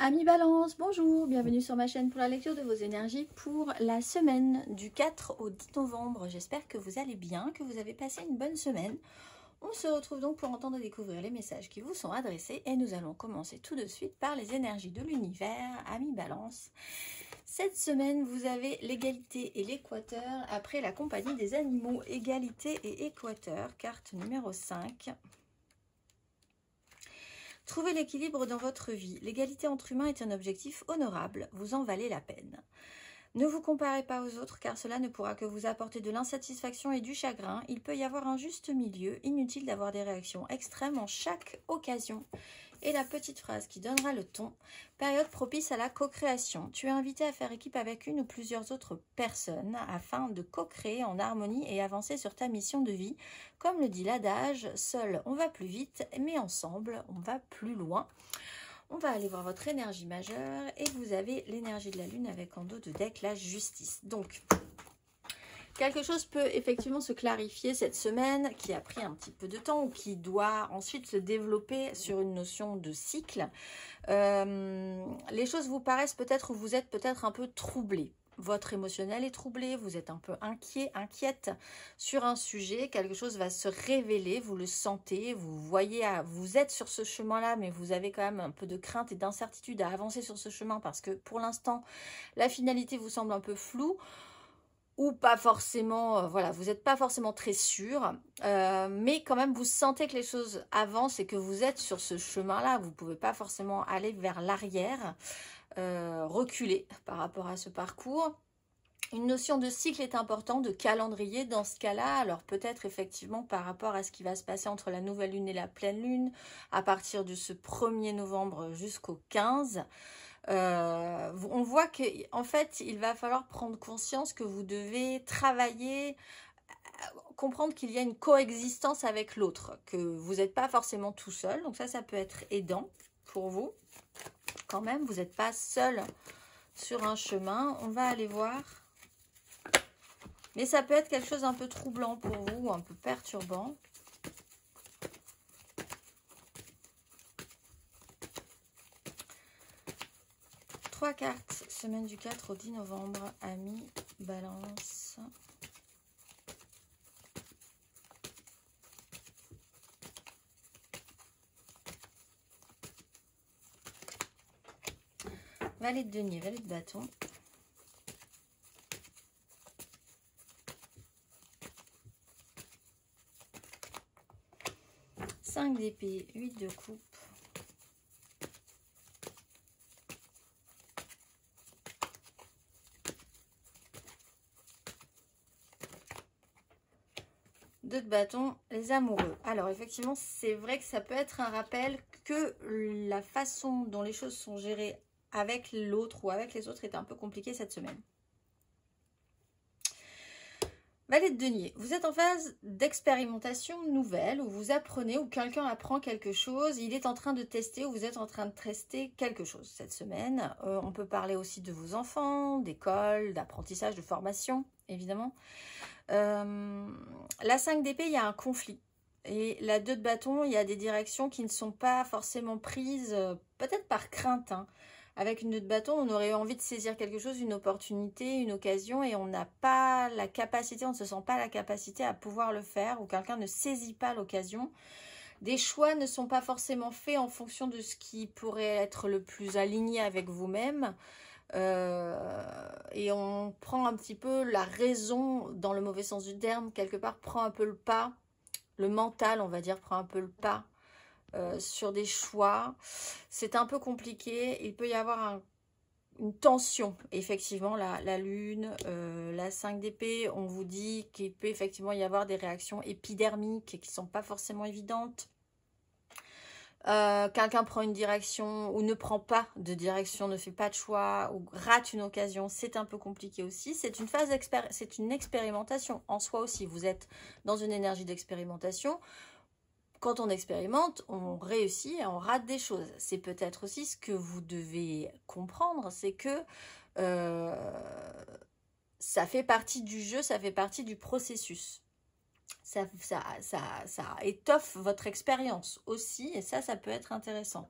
Amis Balance, bonjour, bienvenue sur ma chaîne pour la lecture de vos énergies pour la semaine du 4 au 10 novembre. J'espère que vous allez bien, que vous avez passé une bonne semaine. On se retrouve donc pour entendre et découvrir les messages qui vous sont adressés et nous allons commencer tout de suite par les énergies de l'univers, Amis Balance. Cette semaine, vous avez l'égalité et l'équateur après la compagnie des animaux, égalité et équateur, carte numéro 5. Trouvez l'équilibre dans votre vie. L'égalité entre humains est un objectif honorable. Vous en valez la peine. Ne vous comparez pas aux autres car cela ne pourra que vous apporter de l'insatisfaction et du chagrin. Il peut y avoir un juste milieu. Inutile d'avoir des réactions extrêmes en chaque occasion. Et la petite phrase qui donnera le ton. Période propice à la co-création. Tu es invité à faire équipe avec une ou plusieurs autres personnes afin de co-créer en harmonie et avancer sur ta mission de vie. Comme le dit l'adage, seul on va plus vite, mais ensemble on va plus loin. On va aller voir votre énergie majeure et vous avez l'énergie de la lune avec en dos de deck la justice. Donc, quelque chose peut effectivement se clarifier cette semaine qui a pris un petit peu de temps ou qui doit ensuite se développer sur une notion de cycle. Les choses vous paraissent peut-être ou vous êtes peut-être un peu troublé. Votre émotionnel est troublé, vous êtes un peu inquiet, inquiète sur un sujet, quelque chose va se révéler, vous le sentez, vous voyez, vous êtes sur ce chemin-là, mais vous avez quand même un peu de crainte et d'incertitude à avancer sur ce chemin parce que pour l'instant, la finalité vous semble un peu floue ou pas forcément, voilà, vous n'êtes pas forcément très sûr, mais quand même vous sentez que les choses avancent et que vous êtes sur ce chemin-là, vous ne pouvez pas forcément aller vers l'arrière, reculer par rapport à ce parcours. Une notion de cycle est importante, de calendrier dans ce cas-là. Alors peut-être effectivement par rapport à ce qui va se passer entre la nouvelle lune et la pleine lune, à partir de ce 1er novembre jusqu'au 15. On voit qu'en fait, il va falloir prendre conscience que vous devez travailler, comprendre qu'il y a une coexistence avec l'autre, que vous n'êtes pas forcément tout seul. Donc ça peut être aidant pour vous. Quand même, vous n'êtes pas seul sur un chemin. On va aller voir. Mais ça peut être quelque chose d'un peu troublant pour vous, un peu perturbant. Trois cartes, semaine du 4 au 10 novembre, Amis Balance. Valet de denier, valet de bâton. Cinq d'épée, 8 de coupe. Deux de bâton, les amoureux. Alors effectivement, c'est vrai que ça peut être un rappel que la façon dont les choses sont gérées avec l'autre ou avec les autres est un peu compliquée cette semaine. Valet de denier, vous êtes en phase d'expérimentation nouvelle où vous apprenez, ou quelqu'un apprend quelque chose, il est en train de tester ou vous êtes en train de tester quelque chose cette semaine. On peut parler aussi de vos enfants, d'école, d'apprentissage, de formation, évidemment. La 5 d'épée, il y a un conflit. Et la 2 de bâton, il y a des directions qui ne sont pas forcément prises, peut-être par crainte, hein. Avec une 2 de bâton, on aurait envie de saisir quelque chose, une opportunité, une occasion, et on n'a pas la capacité, on ne se sent pas la capacité à pouvoir le faire, ou quelqu'un ne saisit pas l'occasion. Des choix ne sont pas forcément faits en fonction de ce qui pourrait être le plus aligné avec vous-même. Et on prend un petit peu la raison, dans le mauvais sens du terme, quelque part, prend un peu le pas, le mental, on va dire, prend un peu le pas. Sur des choix, c'est un peu compliqué, il peut y avoir une tension, effectivement, la lune, la 5 d'épée, on vous dit qu'il peut effectivement y avoir des réactions épidermiques qui ne sont pas forcément évidentes. Quelqu'un prend une direction ou ne prend pas de direction, ne fait pas de choix ou rate une occasion, c'est un peu compliqué aussi. C'est une phase c'est une expérimentation en soi aussi, vous êtes dans une énergie d'expérimentation. Quand on expérimente, on réussit et on rate des choses. C'est peut-être aussi ce que vous devez comprendre, c'est que ça fait partie du jeu, ça fait partie du processus. Ça étoffe votre expérience aussi, et ça peut être intéressant.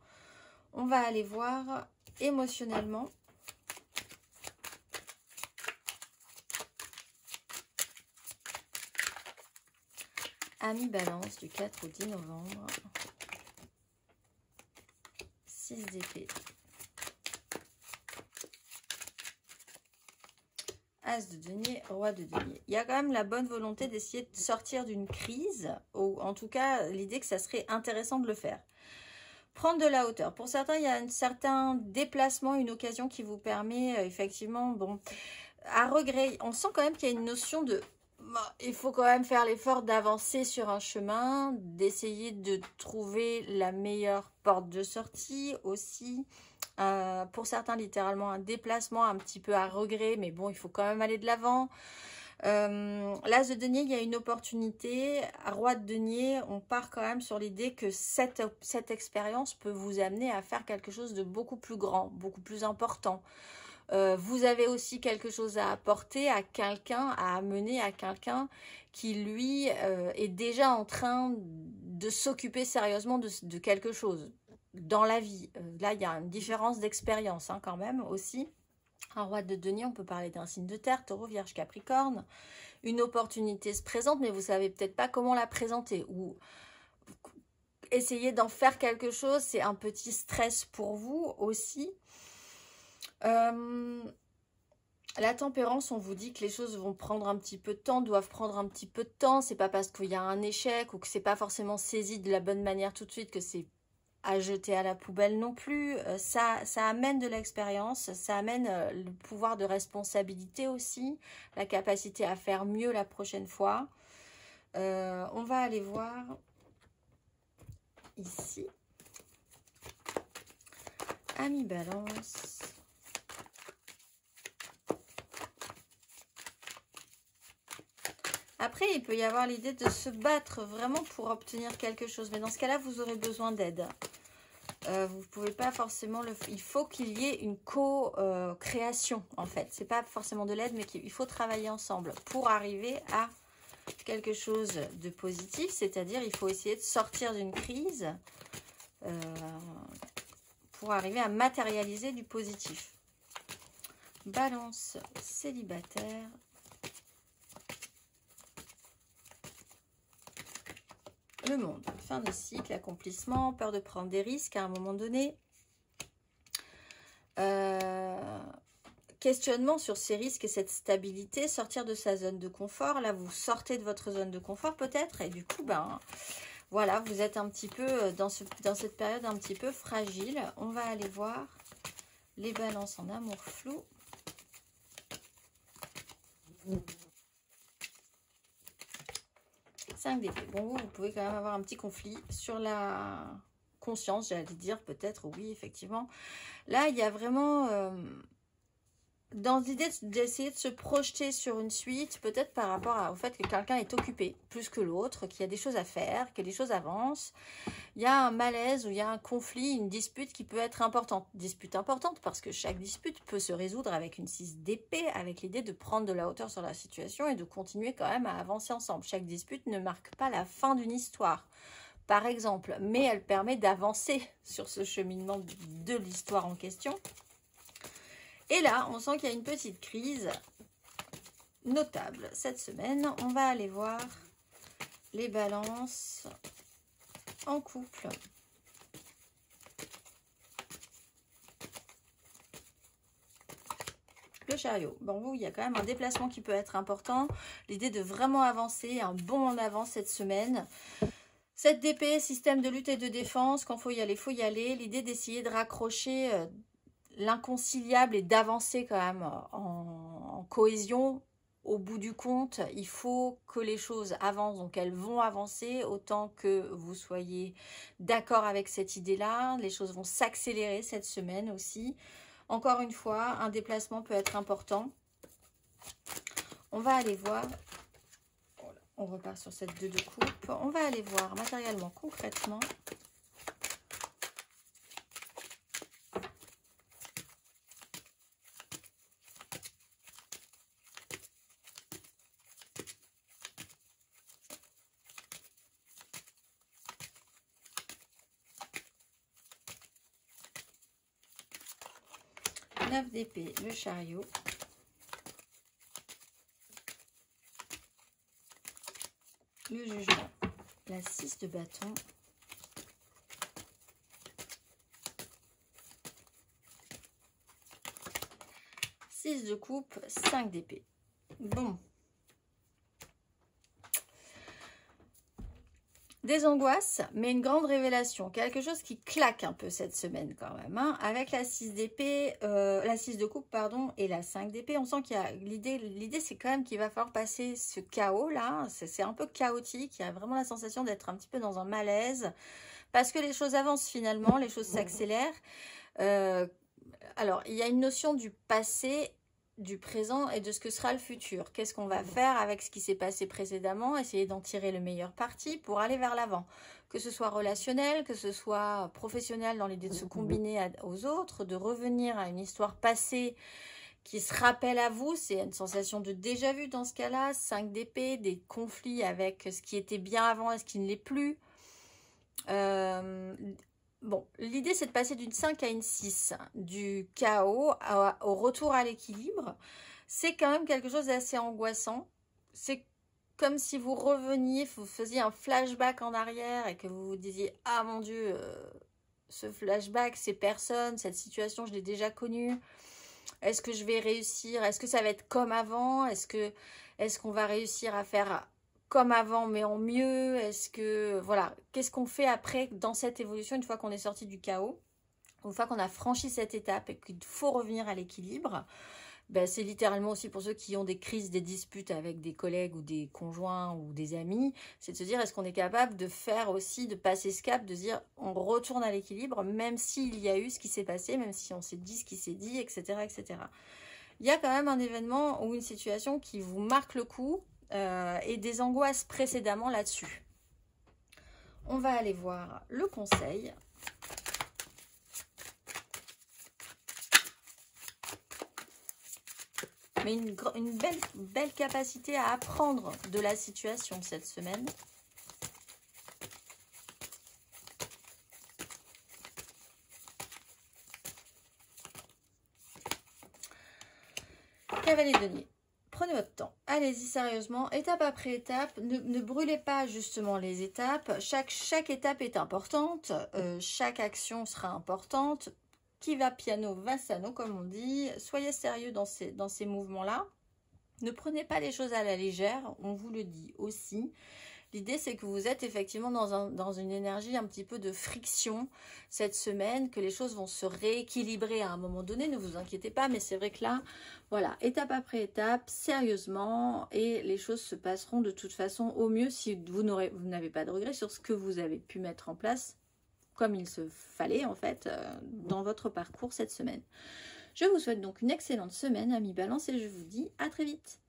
On va aller voir émotionnellement. Amis Balance du 4 au 10 novembre. 6 d'épée. As de denier, roi de denier. Il y a quand même la bonne volonté d'essayer de sortir d'une crise, ou en tout cas l'idée que ça serait intéressant de le faire. Prendre de la hauteur. Pour certains, il y a un certain déplacement, une occasion qui vous permet effectivement, bon, à regret. On sent quand même qu'il y a une notion de... Il faut quand même faire l'effort d'avancer sur un chemin, d'essayer de trouver la meilleure porte de sortie aussi. Pour certains, littéralement, un déplacement un petit peu à regret, mais bon, il faut quand même aller de l'avant. L'As de denier, il y a une opportunité. Roi de denier, on part quand même sur l'idée que cette expérience peut vous amener à faire quelque chose de beaucoup plus grand, beaucoup plus important. Vous avez aussi quelque chose à apporter à quelqu'un, à amener à quelqu'un qui, lui, est déjà en train de s'occuper sérieusement de quelque chose dans la vie. Là, il y a une différence d'expérience quand même aussi. Un roi de denier, on peut parler d'un signe de terre, taureau, vierge, capricorne. Une opportunité se présente, mais vous ne savez peut-être pas comment la présenter. Ou essayer d'en faire quelque chose, c'est un petit stress pour vous aussi. La tempérance, on vous dit que les choses vont prendre un petit peu de temps, doivent prendre un petit peu de temps. C'est pas parce qu'il y a un échec ou que c'est pas forcément saisi de la bonne manière tout de suite que c'est à jeter à la poubelle non plus. Ça amène de l'expérience, ça amène le pouvoir de responsabilité aussi, la capacité à faire mieux la prochaine fois. On va aller voir ici. Amis Balance. Après, il peut y avoir l'idée de se battre vraiment pour obtenir quelque chose. Mais dans ce cas-là, vous aurez besoin d'aide. Vous ne pouvez pas forcément le... Il faut qu'il y ait une co-création, en fait. C'est pas forcément de l'aide, mais il faut travailler ensemble pour arriver à quelque chose de positif. C'est-à-dire, il faut essayer de sortir d'une crise pour arriver à matérialiser du positif. Balance célibataire. Le monde, fin de cycle, accomplissement, peur de prendre des risques à un moment donné. Questionnement sur ces risques et cette stabilité, sortir de sa zone de confort. Là, vous sortez de votre zone de confort peut-être et du coup, ben voilà, vous êtes un petit peu dans cette période un petit peu fragile. On va aller voir les balances en amour flou. 5 d'épée. Bon, vous pouvez quand même avoir un petit conflit sur la conscience, j'allais dire peut-être, oui, effectivement. Là, il y a vraiment, dans l'idée d'essayer de se projeter sur une suite, peut-être par rapport au fait que quelqu'un est occupé plus que l'autre, qu'il y a des choses à faire, que les choses avancent. Il y a un malaise ou il y a un conflit, une dispute qui peut être importante. Dispute importante parce que chaque dispute peut se résoudre avec une 6 d'épée, avec l'idée de prendre de la hauteur sur la situation et de continuer quand même à avancer ensemble. Chaque dispute ne marque pas la fin d'une histoire, par exemple, mais elle permet d'avancer sur ce cheminement de l'histoire en question. Et là, on sent qu'il y a une petite crise notable cette semaine. On va aller voir les balances en couple. Le chariot. Bon, vous, il y a quand même un déplacement qui peut être important. L'idée de vraiment avancer, un bond en avant cette semaine. 7 d'épée, système de lutte et de défense. Quand il faut y aller. L'idée d'essayer de raccrocher l'inconciliable et d'avancer quand même en cohésion. Au bout du compte, il faut que les choses avancent, donc elles vont avancer autant que vous soyez d'accord avec cette idée-là. Les choses vont s'accélérer cette semaine aussi. Encore une fois, un déplacement peut être important. On va aller voir, on repart sur cette 2 de coupe. On va aller voir matériellement, concrètement. 9 d'épée, le chariot. Le jugement, la 6 de bâton. Six de coupe, 5 d'épée. Bon. Des angoisses, mais une grande révélation. Quelque chose qui claque un peu cette semaine quand même. Hein. Avec la 6 d'épée, la 6 de coupe, pardon, et la 5 d'épée, on sent qu'il y a l'idée c'est quand même qu'il va falloir passer ce chaos là. C'est un peu chaotique. Il y a vraiment la sensation d'être un petit peu dans un malaise. Parce que les choses avancent finalement, les choses s'accélèrent. Alors, il y a une notion du passé, du présent et de ce que sera le futur. Qu'est-ce qu'on va faire avec ce qui s'est passé précédemment, essayer d'en tirer le meilleur parti pour aller vers l'avant. Que ce soit relationnel, que ce soit professionnel dans l'idée de se combiner aux autres, de revenir à une histoire passée qui se rappelle à vous. C'est une sensation de déjà-vu dans ce cas-là. 5 d'épée, des conflits avec ce qui était bien avant et ce qui ne l'est plus. Bon, l'idée c'est de passer d'une 5 à une 6, du chaos au retour à l'équilibre. C'est quand même quelque chose d'assez angoissant. C'est comme si vous reveniez, vous faisiez un flashback en arrière et que vous vous disiez « Ah mon Dieu, ce flashback, ces personnes, cette situation, je l'ai déjà connue. Est-ce que je vais réussir? Est-ce que ça va être comme avant? Est-ce qu'on va réussir à faire comme avant mais en mieux? Est-ce que voilà, qu'est-ce qu'on fait après dans cette évolution une fois qu'on est sorti du chaos, une fois qu'on a franchi cette étape et qu'il faut revenir à l'équilibre? Ben, c'est littéralement aussi pour ceux qui ont des crises, des disputes avec des collègues ou des conjoints ou des amis, c'est de se dire est-ce qu'on est capable de faire aussi, de passer ce cap, de se dire on retourne à l'équilibre même s'il y a eu ce qui s'est passé, même si on s'est dit ce qui s'est dit, etc., etc. Il y a quand même un événement ou une situation qui vous marque le coup et des angoisses précédemment là-dessus. On va aller voir le conseil. Mais une belle capacité à apprendre de la situation cette semaine. Cavalier de denier. Prenez votre temps, allez-y sérieusement, étape après étape, ne brûlez pas justement les étapes, chaque étape est importante, chaque action sera importante, qui va piano va sano comme on dit, soyez sérieux dans ces mouvements-là, ne prenez pas les choses à la légère, on vous le dit aussi. L'idée, c'est que vous êtes effectivement dans une énergie un petit peu de friction cette semaine, que les choses vont se rééquilibrer à un moment donné, ne vous inquiétez pas, mais c'est vrai que là, voilà, étape après étape, sérieusement, et les choses se passeront de toute façon au mieux si vous n'avez pas de regrets sur ce que vous avez pu mettre en place, comme il se fallait en fait, dans votre parcours cette semaine. Je vous souhaite donc une excellente semaine, amis Balance, et je vous dis à très vite.